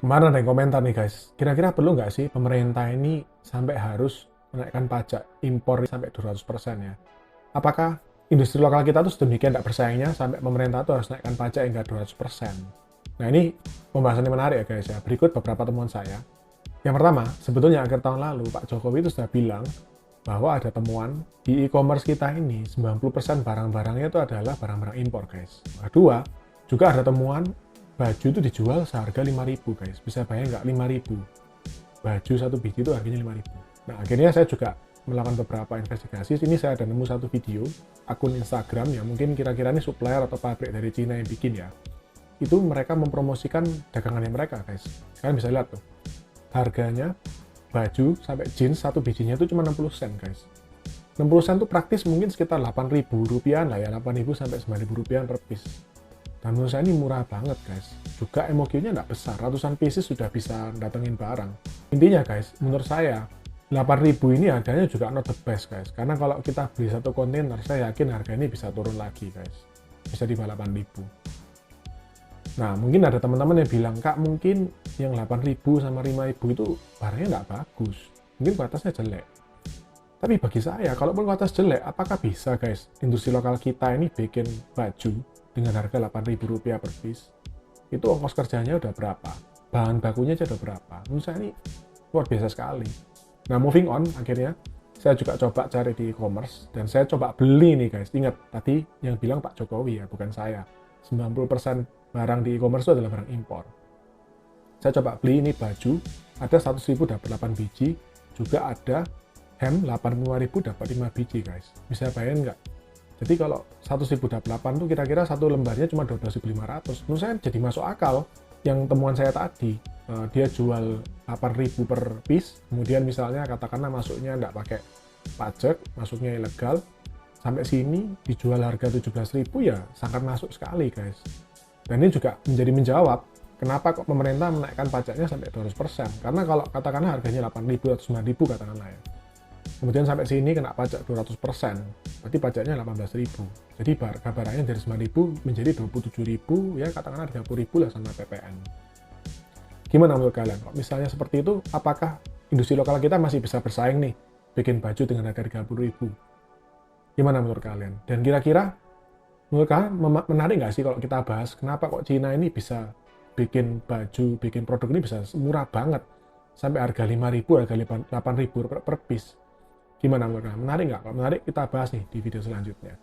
Kemarin ada yang komentar nih guys, kira-kira perlu nggak sih pemerintah ini sampai harus menaikkan pajak impor sampai 200% ya? Apakah industri lokal kita tuh sedemikian tidak bersaingnya sampai pemerintah tuh harus naikkan pajak hingga 200%? Nah ini pembahasan yang menarik ya guys ya. Berikut beberapa temuan saya. Yang pertama, sebetulnya akhir tahun lalu Pak Jokowi itu sudah bilang bahwa ada temuan di e-commerce kita ini 90% barang-barangnya itu adalah barang-barang impor guys. Kedua, juga ada temuan baju itu dijual seharga 5.000 guys. Bisa bayang nggak 5.000? Baju satu biji itu harganya 5.000. Nah akhirnya saya juga melakukan beberapa investigasi. Sini saya ada nemu satu video akun Instagram yang mungkin kira-kira ini supplier atau pabrik dari Cina yang bikin ya. Itu mereka mempromosikan dagangannya mereka guys. Kalian bisa lihat tuh. Harganya baju sampai jeans satu bijinya itu cuma 60 sen guys. 60 sen tuh praktis mungkin sekitar 8.000 rupiah lah ya, 8.000 sampai 9.000 rupiah per piece. Dan menurut saya ini murah banget guys. Juga MOQ-nya nggak besar, ratusan pieces sudah bisa datengin barang. Intinya guys, menurut saya 8.000 ini harganya juga not the best guys. Karena kalau kita beli satu kontainer, saya yakin harga ini bisa turun lagi guys. Bisa di bawah 8.000. Nah, mungkin ada teman-teman yang bilang, Kak, mungkin yang 8.000 sama 5.000 itu barangnya nggak bagus. Mungkin kualitasnya jelek. Tapi bagi saya, kalaupun kualitas jelek, apakah bisa, guys, industri lokal kita ini bikin baju dengan harga 8.000 rupiah per piece? Itu ongkos kerjanya udah berapa? Bahan bakunya aja udah berapa? Menurut saya ini luar biasa sekali. Nah, moving on, akhirnya saya juga coba cari di e-commerce, dan saya coba beli nih, guys. Ingat, tadi yang bilang Pak Jokowi ya, bukan saya. 90% barang di e-commerce itu adalah barang impor. Saya coba beli ini baju, ada 100.000 dapat 8 biji, juga ada hem 85.000 dapat 5 biji guys. Bisa bayangin nggak? Jadi kalau 100.000 dapat 8 tuh kira-kira satu lembarnya cuma 12.500. Menurut saya jadi masuk akal. Yang temuan saya tadi, dia jual 8.000 per piece, kemudian misalnya katakanlah masuknya nggak pakai pajak, masuknya ilegal, sampai sini dijual harga 17.000 ya sangat masuk sekali guys. Dan ini juga menjadi menjawab kenapa kok pemerintah menaikkan pajaknya sampai 200%. Karena kalau katakanlah harganya 8.000 atau 9.000 katakanlah ya. Kemudian sampai sini kena pajak 200%, berarti pajaknya 18.000. Jadi harga barangnya dari 9.000 menjadi 27.000, ya katakanlah 30.000 lah sama PPN. Gimana menurut kalian? Kok misalnya seperti itu, apakah industri lokal kita masih bisa bersaing nih, bikin baju dengan harga 30.000? Gimana menurut kalian? Dan kira-kira menurut kalian menarik nggak sih kalau kita bahas kenapa kok Cina ini bisa bikin baju, bikin produk ini bisa murah banget sampai harga 5.000, harga 8.000 per piece? Gimana menurut kalian? Menarik nggak? Kalau menarik kita bahas nih di video selanjutnya.